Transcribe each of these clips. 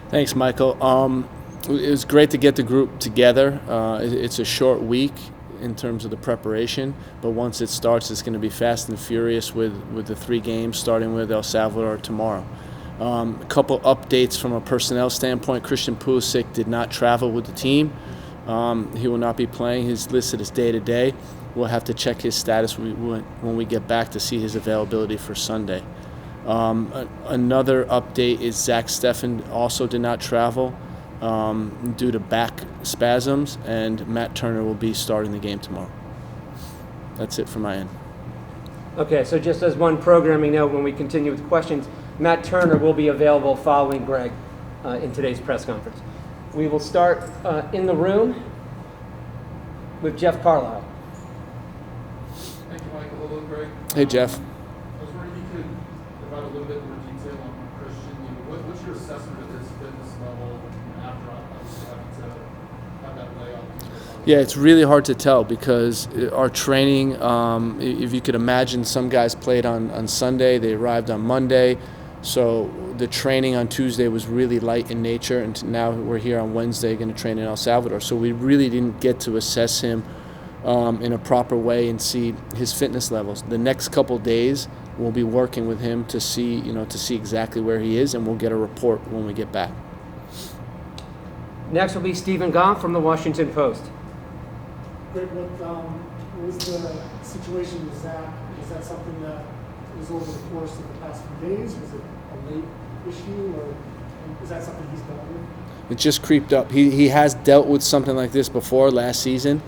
Thanks, Michael. It was great to get the group together. It's a short week in terms of the preparation, but once it starts, it's going to be fast and furious with the 3 games, starting with El Salvador tomorrow. A couple updates from a personnel standpoint. Christian Pulisic did not travel with the team. He will not be playing. He's listed as day-to-day. We'll have to check his status when we get back to see his availability for Sunday. Another update is Zach Steffen also did not travel due to back spasms, and Matt Turner will be starting the game tomorrow. That's it from my end. Okay, so just as one programming note, when we continue with questions, Matt Turner will be available following Gregg in today's press conference. We will start in the room with Jeff Carlisle. Thank you, Michael. Hello, Gregg. Hey, Jeff. I was wondering if you could provide a little bit more detail on Christian. What's your assessment of his fitness level after obviously having to have that layoff? Yeah, it's really hard to tell because our training, if you could imagine, some guys played on Sunday, they arrived on Monday, so the training on Tuesday was really light in nature, and now we're here on Wednesday going to train in El Salvador. So we really didn't get to assess him in a proper way and see his fitness levels. The next couple days, we'll be working with him to see exactly where he is, and we'll get a report when we get back. Next will be Stephen Goff from the Washington Post. Greg, what was the situation with Zach? Is that something that was over the course of the past few days? Was it a late issue, or is that something he's dealt with? It just creeped up. He has dealt with something like this before last season,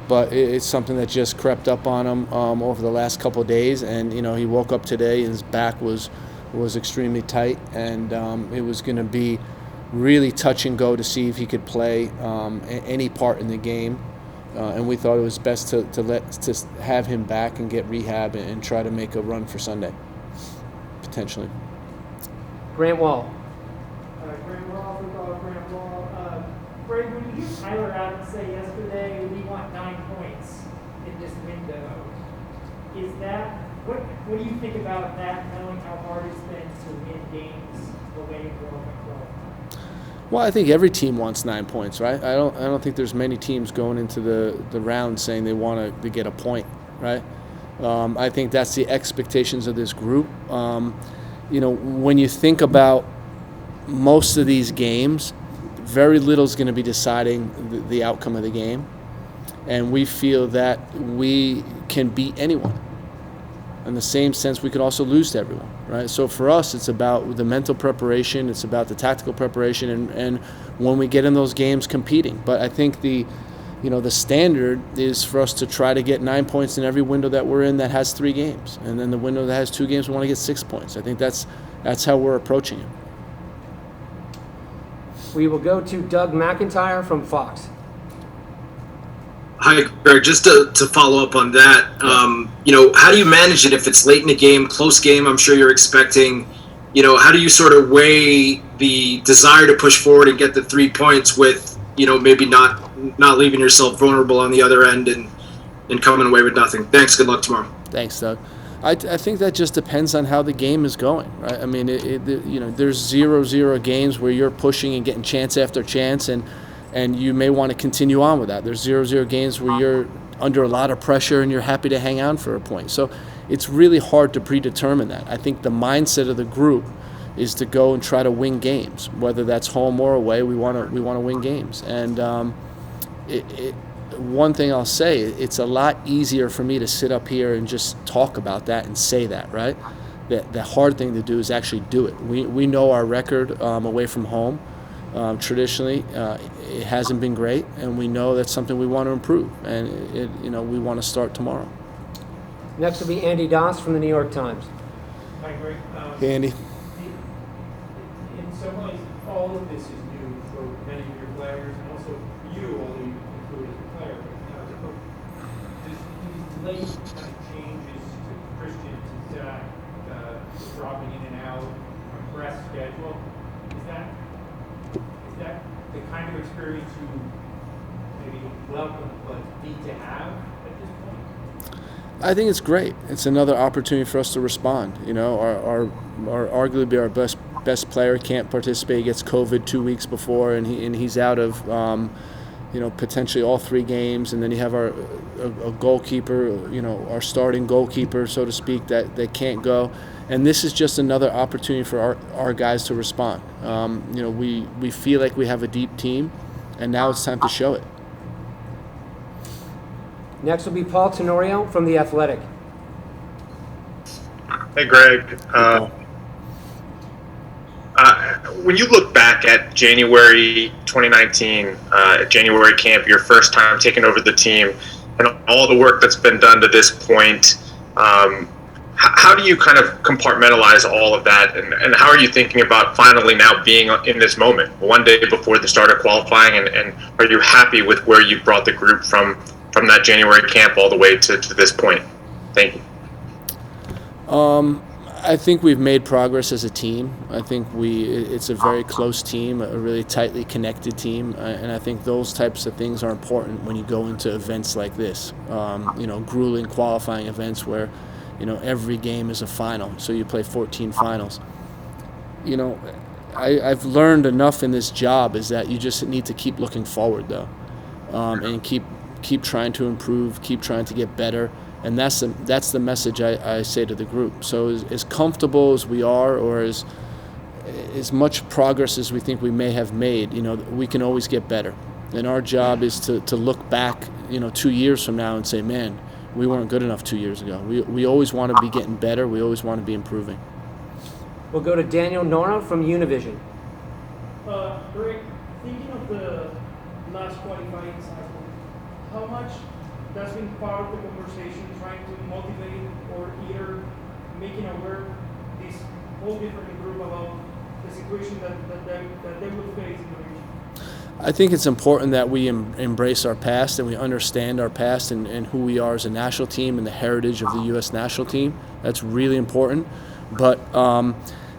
but it's something that just crept up on him over the last couple of days. And he woke up today and his back was extremely tight, and it was going to be really touch and go to see if he could play any part in the game. And we thought it was best to have him back and get rehab and try to make a run for Sunday, potentially. Grant Wall. Grant Wall, Grant Wall. Greg, when you Tyler out and say yesterday we want 9 points in this window, is that what do you think about that, knowing how hard it's been to win games away from home? Well, I think every team wants 9 points, right? I don't think there's many teams going into the round saying they want to get a point, right? I think that's the expectations of this group. When you think about most of these games, very little is going to be deciding the outcome of the game, and we feel that we can beat anyone. In the same sense, we could also lose to everyone, right? So for us, it's about the mental preparation, it's about the tactical preparation, and when we get in those games, competing. But I think the standard is for us to try to get 9 points in every window that we're in that has 3 games, and then the window that has 2 games, we want to get 6 points. I think that's how we're approaching it. We will go to Doug McIntyre from Fox. Hi, Greg. Just to follow up on that, how do you manage it if it's late in the game, close game? I'm sure you're expecting. How do you sort of weigh the desire to push forward and get the 3 points with, maybe not leaving yourself vulnerable on the other end and coming away with nothing? Thanks. Good luck tomorrow. Thanks, Doug. I think that just depends on how the game is going, right? I mean, there's 0-0 games where you're pushing and getting chance after chance, and you may want to continue on with that. There's 0-0 games where you're under a lot of pressure and you're happy to hang on for a point. So it's really hard to predetermine that. I think the mindset of the group is to go and try to win games, whether that's home or away. We want to win games. And one thing I'll say, it's a lot easier for me to sit up here and just talk about that and say that, right? The hard thing to do is actually do it. We know our record away from home. Traditionally, it hasn't been great, and we know that's something we want to improve, and we want to start tomorrow. Next will be Andy Doss from the New York Times. Hi, Greg. Hey, Andy. In some ways, all of this is new for many of your players, and also for you, although you included as a player. Does these late kind of changes to Christian, to Zach, dropping in and out, compressed schedule, is that the kind of experience you maybe welcome but need to have at this point? I think it's great. It's another opportunity for us to respond. Our arguably our best best player can't participate, he gets COVID 2 weeks before, and he's out of potentially all 3 games, and then you have a goalkeeper, our starting goalkeeper, so to speak, that can't go. And this is just another opportunity for our guys to respond. We feel like we have a deep team, and now it's time to show it. Next will be Paul Tenorio from The Athletic. Hey, Greg. When you look back at January 2019, January camp, your first time taking over the team, and all the work that's been done to this point, how do you kind of compartmentalize all of that, and how are you thinking about finally now being in this moment, one day before the start of qualifying, and are you happy with where you brought the group from that January camp all the way to this point? Thank you. I think we've made progress as a team. I think it's a very close team, a really tightly connected team, and I think those types of things are important when you go into events like this. Grueling qualifying events where, every game is a final, so you play 14 finals. I've learned enough in this job is that you just need to keep looking forward, though, and keep trying to improve, keep trying to get better. And that's the message I say to the group. So as comfortable as we are, or as much progress as we think we may have made, we can always get better. And our job is to look back, 2 years from now and say, man, we weren't good enough 2 years ago. We always want to be getting better. We always want to be improving. We'll go to Daniel Nora from Univision. Greg, thinking of the last qualifying cycle, how much that's been part of the conversation, trying to motivate or either making aware this whole different group about the situation that they will face in the region? I think it's important that we embrace our past and we understand our past and who we are as a national team and the heritage of the U.S. national team. That's really important. But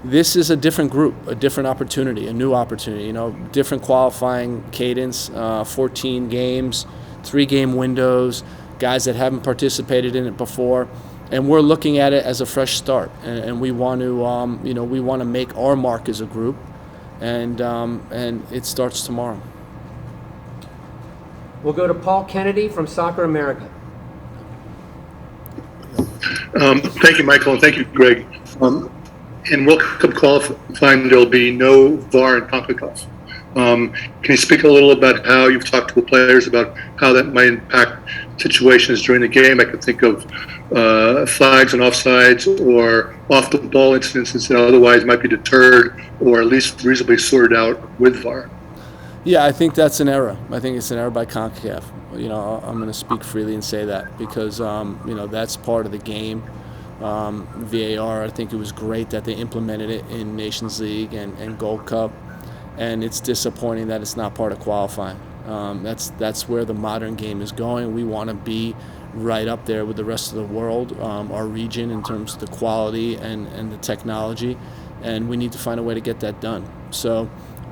this is a different group, a different opportunity, a new opportunity, different qualifying cadence, 14 games, 3-game windows, guys that haven't participated in it before, and we're looking at it as a fresh start. And we want to, make our mark as a group, and it starts tomorrow. We'll go to Paul Kennedy from Soccer America. Thank you, Michael, and thank you, Greg. In World Cup qualifying, there'll be no VAR in CONCACAF. Can you speak a little about how you've talked to the players about how that might impact situations during the game? I could think of flags and offsides or off-the-ball incidents that otherwise might be deterred or at least reasonably sorted out with VAR. Yeah, I think that's an error. I think it's an error by CONCACAF. I'm going to speak freely and say that because, that's part of the game. VAR, I think it was great that they implemented it in Nations League and Gold Cup. And it's disappointing that it's not part of qualifying. That's where the modern game is going. We want to be right up there with the rest of the world, our region, in terms of the quality and the technology, and we need to find a way to get that done. So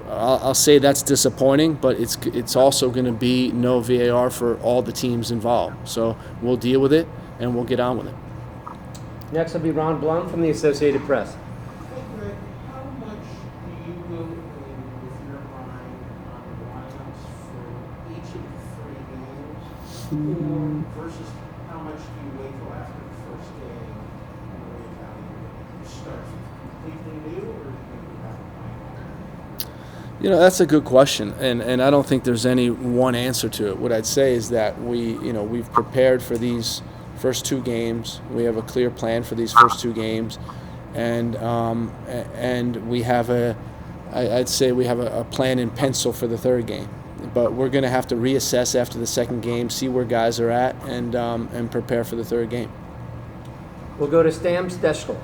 I'll say that's disappointing, but it's also going to be no VAR for all the teams involved. So we'll deal with it, and we'll get on with it. Next will be Ron Blum from the Associated Press. How much do you go in with your mind on the lineups for each of the 3 games, versus how much do you wait till after the first game and reevaluate? You start completely new, or do you have a plan? That's a good question, and I don't think there's any one answer to it. What I'd say is that we've prepared for these first 2 games. We have a clear plan for these first 2 games, and we have I'd say we have a plan in pencil for the 3rd game. But we're going to have to reassess after the 2nd game, see where guys are at, and prepare for the 3rd game. We'll go to Stam Steshkel.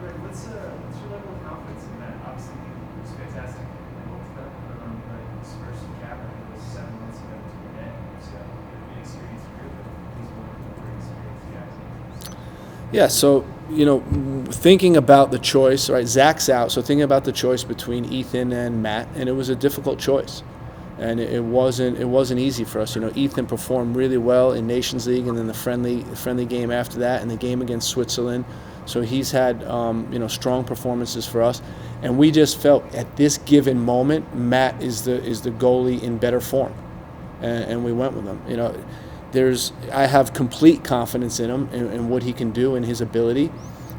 Greg, what's your level of confidence in that? Obviously, it was fantastic in the World Cup, but this first gathering was 7 months ago to the day. So, an inexperienced group, but these were very experienced guys. Yeah, so, thinking about the choice, right, Zach's out, so thinking about the choice between Ethan and Matt, and it was a difficult choice. And it wasn't easy for us. Ethan performed really well in Nations League and then the friendly game after that and the game against Switzerland. So he's had strong performances for us, and we just felt at this given moment Matt is the goalie in better form, and we went with him. I have complete confidence in him and what he can do and his ability.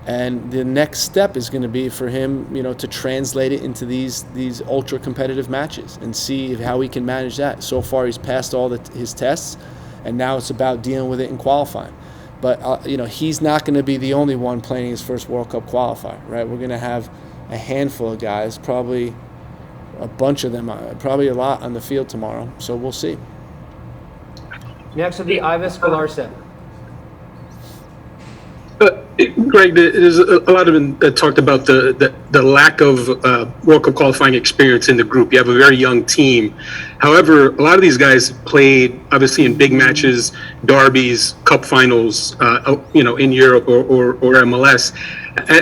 And the next step is going to be for him, to translate it into these ultra competitive matches and see how he can manage that. So far, he's passed all his tests, and now it's about dealing with it in qualifying. But he's not going to be the only one playing his first World Cup qualifier, right? We're going to have a handful of guys, probably a bunch of them, probably a lot on the field tomorrow. So we'll see. Next will be Ivis Galarcep. Greg, there's a lot of talked about the lack of World Cup qualifying experience in the group. You have a very young team. However, a lot of these guys played obviously in big matches, derbies, cup finals, in Europe or MLS.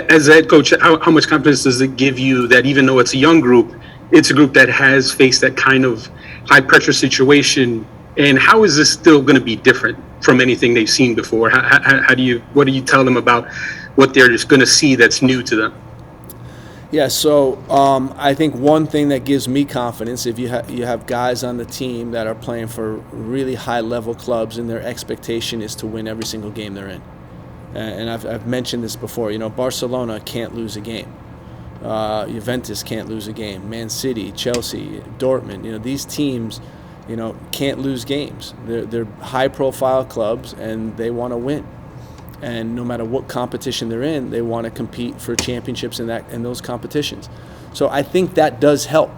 As a head coach, how much confidence does it give you that even though it's a young group, it's a group that has faced that kind of high pressure situation? And how is this still going to be different from anything they've seen before? What do you tell them about what they're just going to see that's new to them? Yeah, so I think one thing that gives me confidence, if you have guys on the team that are playing for really high-level clubs and their expectation is to win every single game they're in. And I've mentioned this before. Barcelona can't lose a game. Juventus can't lose a game. Man City, Chelsea, Dortmund, these teams can't lose games. They're high-profile clubs, and they want to win. And no matter what competition they're in, they want to compete for championships in those competitions. So I think that does help.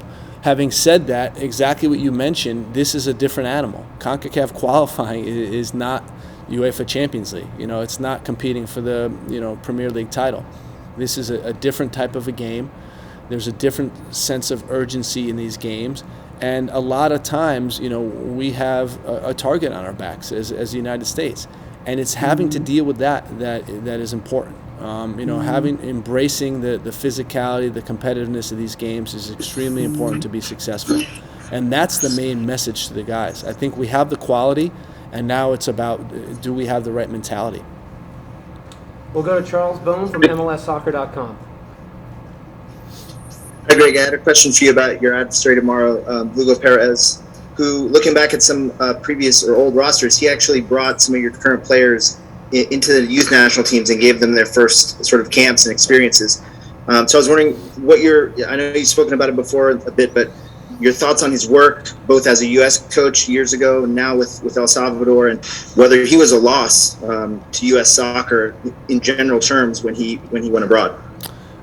Having said that, exactly what you mentioned, this is a different animal. CONCACAF qualifying is not UEFA Champions League. It's not competing for the Premier League title. This is a different type of a game. There's a different sense of urgency in these games. And a lot of times, we have a target on our backs as the United States. And it's having to deal with that is important. Embracing the physicality, the competitiveness of these games is extremely important to be successful. And that's the main message to the guys. I think we have the quality, and now it's about, do we have the right mentality? We'll go to Charles Bone from MLSsoccer.com. Hi, Greg. I had a question for you about your adversary tomorrow, Hugo Perez, who, looking back at some previous or old rosters, he actually brought some of your current players into the youth national teams and gave them their first sort of camps and experiences. So I was wondering I know you've spoken about it before a bit, but your thoughts on his work, both as a U.S. coach years ago and now with El Salvador, and whether he was a loss to U.S. soccer in general terms when he went abroad.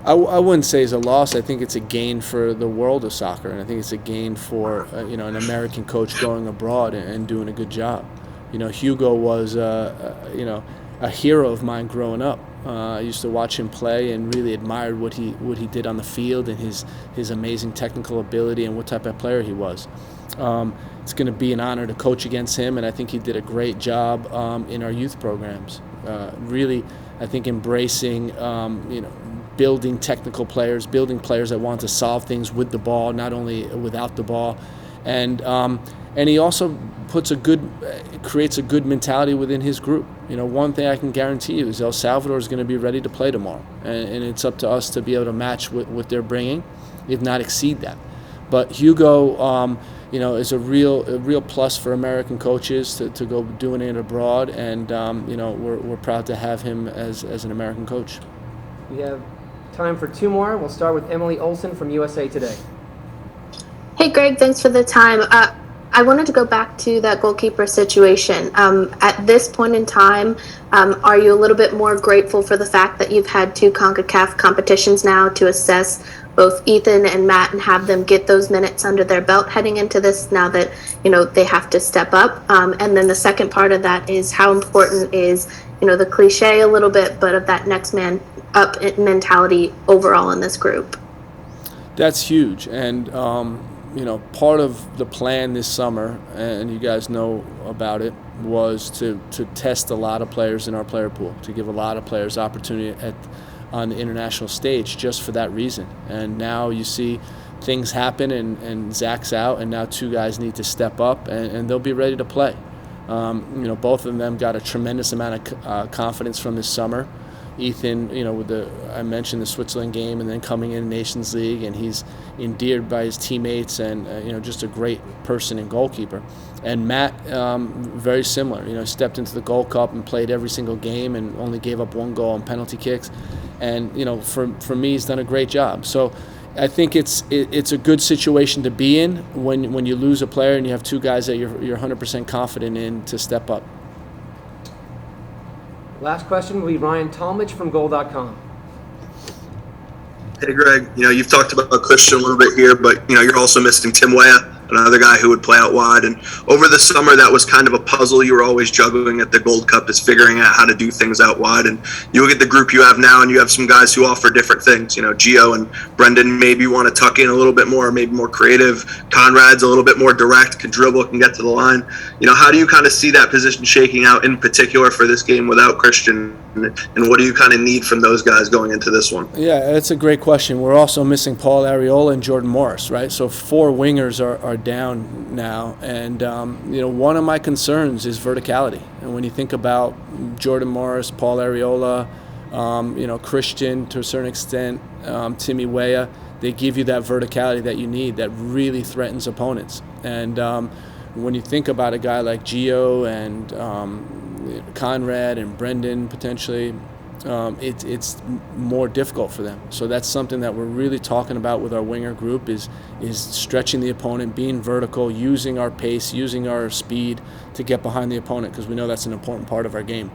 I wouldn't say it's a loss. I think it's a gain for the world of soccer, and I think it's a gain for an American coach going abroad and doing a good job. Hugo was a hero of mine growing up. I used to watch him play and really admired what he did on the field and his amazing technical ability and what type of player he was. It's going to be an honor to coach against him, and I think he did a great job in our youth programs. Really, I think embracing building technical players, building players that want to solve things with the ball, not only without the ball, and he also creates a good mentality within his group. One thing I can guarantee you is El Salvador is going to be ready to play tomorrow, and it's up to us to be able to match what they're bringing, if not exceed that. But Hugo, is a real plus for American coaches to go doing it abroad, and we're proud to have him as an American coach. We have time for two more. We'll start with Emily Olsen from USA Today. Hey, Greg, thanks for the time. I wanted to go back to that goalkeeper situation. At this point in time, are you a little bit more grateful for the fact that you've had two CONCACAF competitions now to assess both Ethan and Matt and have them get those minutes under their belt heading into this now that, they have to step up? And then the second part of that is how important is, the cliche a little bit, but of that next man up mentality overall in this group? That's huge. And, part of the plan this summer, and you guys know about it, was to test a lot of players in our player pool, to give a lot of players opportunity on the international stage just for that reason. And now you see things happen, and Zach's out, and now two guys need to step up, and they'll be ready to play. Both of them got a tremendous amount of confidence from this summer. Ethan, I mentioned the Switzerland game, and then coming in Nations League, and he's endeared by his teammates, and just a great person and goalkeeper. And Matt, very similar. Stepped into the Gold Cup and played every single game, and only gave up 1 goal on penalty kicks. And for me, he's done a great job. So I think it's a good situation to be in when you lose a player and you have 2 guys that you're 100% confident in to step up. Last question will be Ryan Talmadge from Goal.com. Hey, Greg, you've talked about Christian a little bit here, but, you're also missing Tim Weah, another guy who would play out wide. And over the summer, that was kind of a puzzle you were always juggling at the Gold Cup, is figuring out how to do things out wide. And you look at the group you have now, and you have some guys who offer different things. Gio and Brendan maybe want to tuck in a little bit more, maybe more creative. Conrad's a little bit more direct, can dribble, can get to the line. How do you kind of see that position shaking out in particular for this game without Christian? And what do you kind of need from those guys going into this one? Yeah, that's a great question. We're also missing Paul Arriola and Jordan Morris, right? So 4 wingers are down now. And, one of my concerns is verticality. And when you think about Jordan Morris, Paul Arriola, Christian to a certain extent, Timmy Weah, they give you that verticality that you need that really threatens opponents. And when you think about a guy like Gio and Conrad and Brendan potentially, it's more difficult for them. So that's something that we're really talking about with our winger group is stretching the opponent, being vertical, using our pace, using our speed to get behind the opponent, because we know that's an important part of our game.